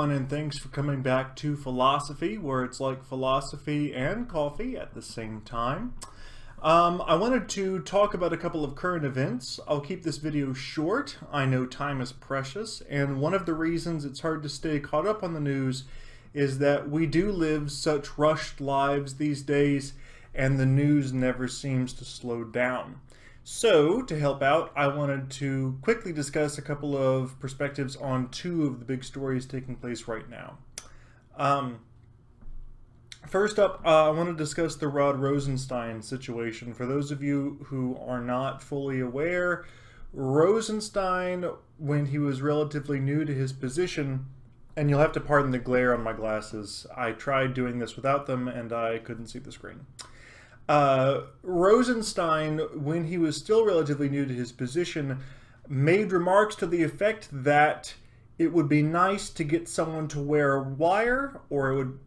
everyone, and thanks for coming back to Philosophy, where it's like philosophy and coffee at the same time. I wanted to talk about a couple of current events. I'll keep this video short. I know time is precious, and one of the reasons it's hard to stay caught up on the news is that we do live such rushed lives these days, and the news never seems to slow down. So, to help out, I wanted to quickly discuss a couple of perspectives on two of the big stories taking place right now. First up, I want to discuss the Rod Rosenstein situation. For those of you who are not fully aware, Rosenstein, when he was relatively new to his position, and you'll have to pardon the glare on my glasses, I tried doing this without them and I couldn't see the screen. Rosenstein, when he was still relatively new to his position, made remarks to the effect that it would be nice to get someone to wear a wire, or it would,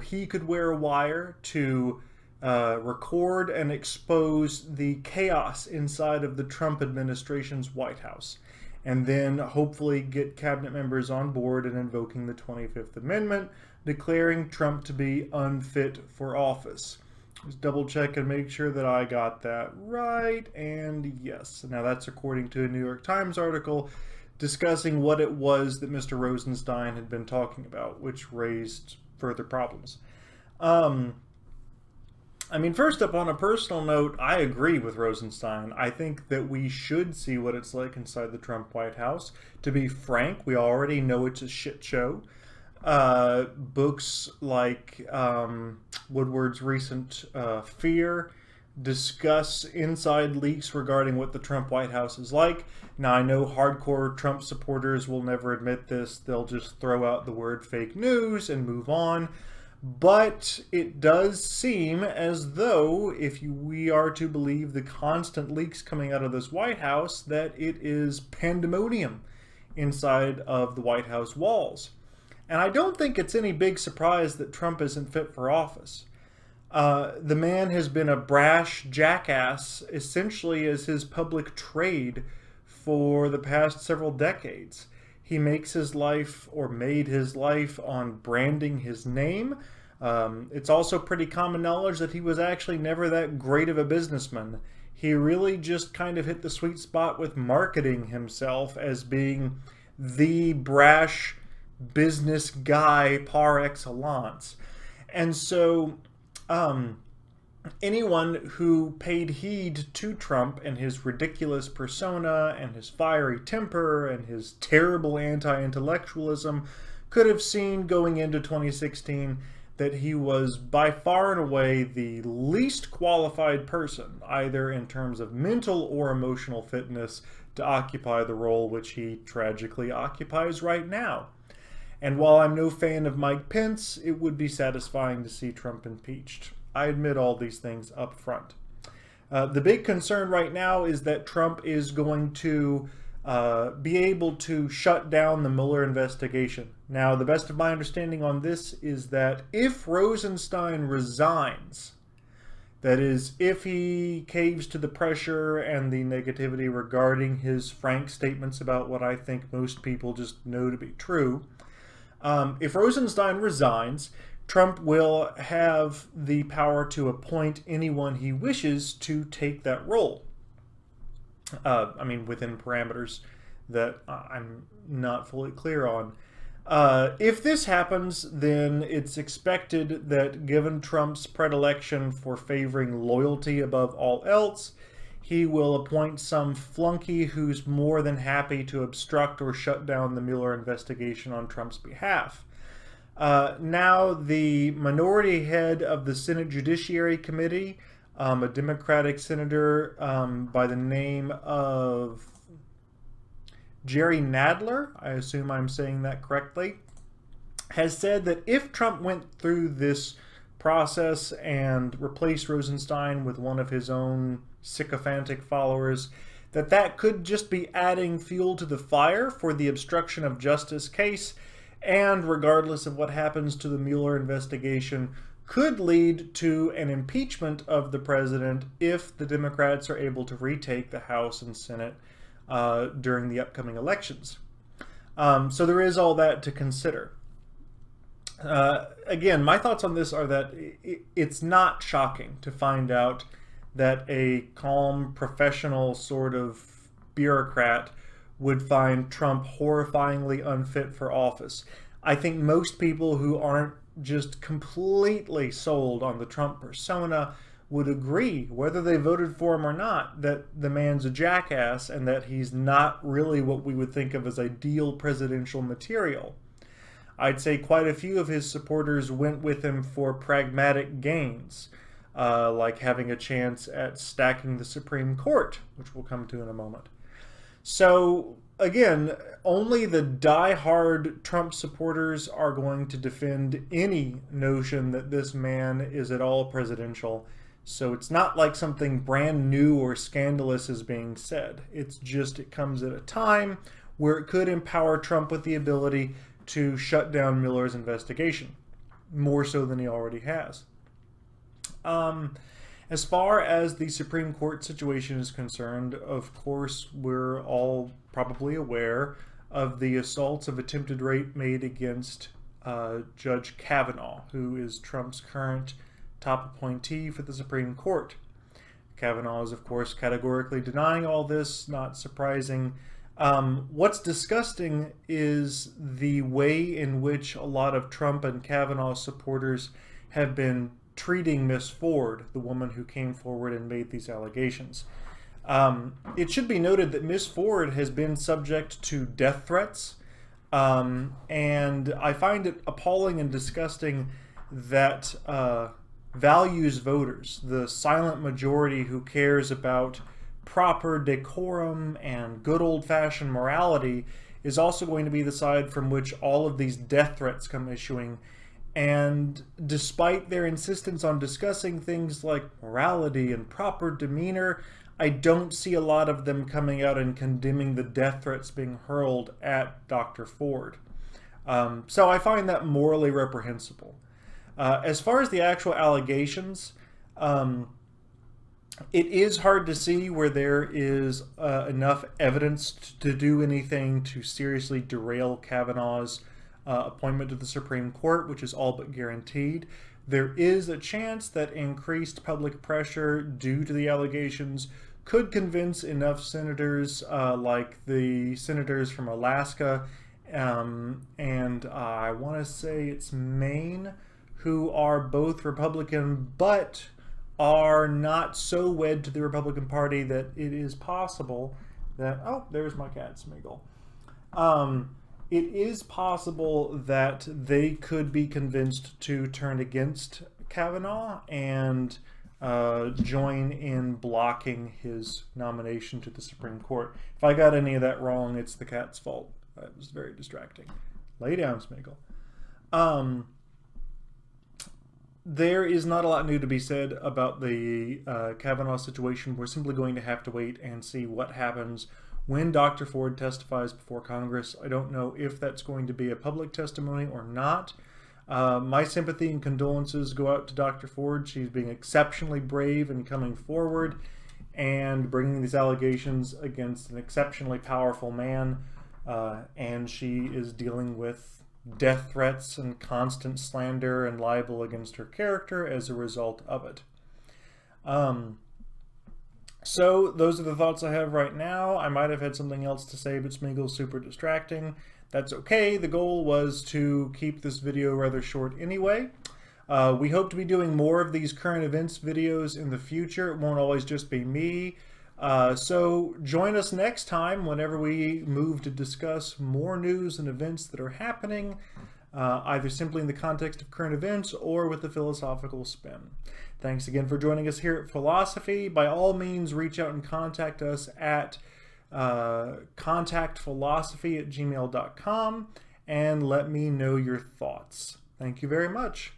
he could wear a wire to record and expose the chaos inside of the Trump administration's White House, and then hopefully get cabinet members on board in invoking the 25th Amendment, declaring Trump to be unfit for office. Just double check and make sure that I got that right, and yes. Now that's according to a New York Times article discussing what it was that Mr. Rosenstein had been talking about, which raised further problems. First up, on a personal note, I agree with Rosenstein. I think that we should see what it's like inside the Trump White House. To be frank, we already know it's a shit show. Books like Woodward's recent Fear discuss inside leaks regarding what the Trump White House is like. Now, I know hardcore Trump supporters will never admit this. They'll just throw out the word fake news and move on. But it does seem as though, if we are to believe the constant leaks coming out of this White House, that it is pandemonium inside of the White House walls. And I don't think it's any big surprise that Trump isn't fit for office. The man has been a brash jackass essentially as his public trade for the past several decades. He makes his life, or made his life, on branding his name. It's also pretty common knowledge that he was actually never that great of a businessman. He really just kind of hit the sweet spot with marketing himself as being the brash business guy par excellence. And so anyone who paid heed to Trump and his ridiculous persona and his fiery temper and his terrible anti-intellectualism could have seen going into 2016 that he was by far and away the least qualified person, either in terms of mental or emotional fitness, to occupy the role which he tragically occupies right now. And while I'm no fan of Mike Pence, it would be satisfying to see Trump impeached. I admit all these things up front. The big concern right now is that Trump is going to be able to shut down the Mueller investigation. Now, the best of my understanding on this is that if Rosenstein resigns, that is, if he caves to the pressure and the negativity regarding his frank statements about what I think most people just know to be true, if Rosenstein resigns, Trump will have the power to appoint anyone he wishes to take that role. Within parameters that I'm not fully clear on. If this happens, then it's expected that, given Trump's predilection for favoring loyalty above all else, he will appoint some flunky who's more than happy to obstruct or shut down the Mueller investigation on Trump's behalf. Now, the minority head of the Senate Judiciary Committee, a Democratic senator by the name of Jerry Nadler, I assume I'm saying that correctly, has said that if Trump went through this process and replaced Rosenstein with one of his own sycophantic followers, that could just be adding fuel to the fire for the obstruction of justice case, and regardless of what happens to the Mueller investigation, could lead to an impeachment of the president if the Democrats are able to retake the House and Senate during the upcoming elections. So there is all that to consider. Again, my thoughts on this are that it's not shocking to find out that a calm, professional sort of bureaucrat would find Trump horrifyingly unfit for office. I think most people who aren't just completely sold on the Trump persona would agree, whether they voted for him or not, that the man's a jackass and that he's not really what we would think of as ideal presidential material. I'd say quite a few of his supporters went with him for pragmatic gains, like having a chance at stacking the Supreme Court, which we'll come to in a moment. So, again, only the die-hard Trump supporters are going to defend any notion that this man is at all presidential. So it's not like something brand new or scandalous is being said. It's just it comes at a time where it could empower Trump with the ability to shut down Mueller's investigation, more so than he already has. As far as the Supreme Court situation is concerned, of course, we're all probably aware of the assaults of attempted rape made against Judge Kavanaugh, who is Trump's current top appointee for the Supreme Court. Kavanaugh is, of course, categorically denying all this, not surprising. What's disgusting is the way in which a lot of Trump and Kavanaugh supporters have been treating Miss Ford, the woman who came forward and made these allegations. It should be noted that Miss Ford has been subject to death threats, and I find it appalling and disgusting that values voters, the silent majority who cares about proper decorum and good old-fashioned morality, is also going to be the side from which all of these death threats come issuing. And despite their insistence on discussing things like morality and proper demeanor, I don't see a lot of them coming out and condemning the death threats being hurled at Dr. Ford. So I find that morally reprehensible. As far as the actual allegations, it is hard to see where there is enough evidence to do anything to seriously derail Kavanaugh's appointment to the Supreme Court, which is all but guaranteed. There is a chance that increased public pressure due to the allegations could convince enough senators, like the senators from Alaska and I want to say it's Maine, who are both Republican but are not so wed to the Republican Party that it is possible that, oh, there's my cat, Smiggle. It is possible that they could be convinced to turn against Kavanaugh and join in blocking his nomination to the Supreme Court. If I got any of that wrong, it's the cat's fault. It was very distracting. Lay down, Smiggle. There is not a lot new to be said about the Kavanaugh situation. We're simply going to have to wait and see what happens when Dr. Ford testifies before Congress. I don't know if that's going to be a public testimony or not. My sympathy and condolences go out to Dr. Ford. She's being exceptionally brave in coming forward and bringing these allegations against an exceptionally powerful man, and she is dealing with death threats and constant slander and libel against her character as a result of it. So those are the thoughts I have right now. I might have had something else to say, but Smeagol's super distracting. That's okay. The goal was to keep this video rather short anyway. We hope to be doing more of these current events videos in the future. It won't always just be me. So join us next time whenever we move to discuss more news and events that are happening, either simply in the context of current events or with a philosophical spin. Thanks again for joining us here at Philosophy. By all means, reach out and contact us at contactphilosophy@gmail.com and let me know your thoughts. Thank you very much.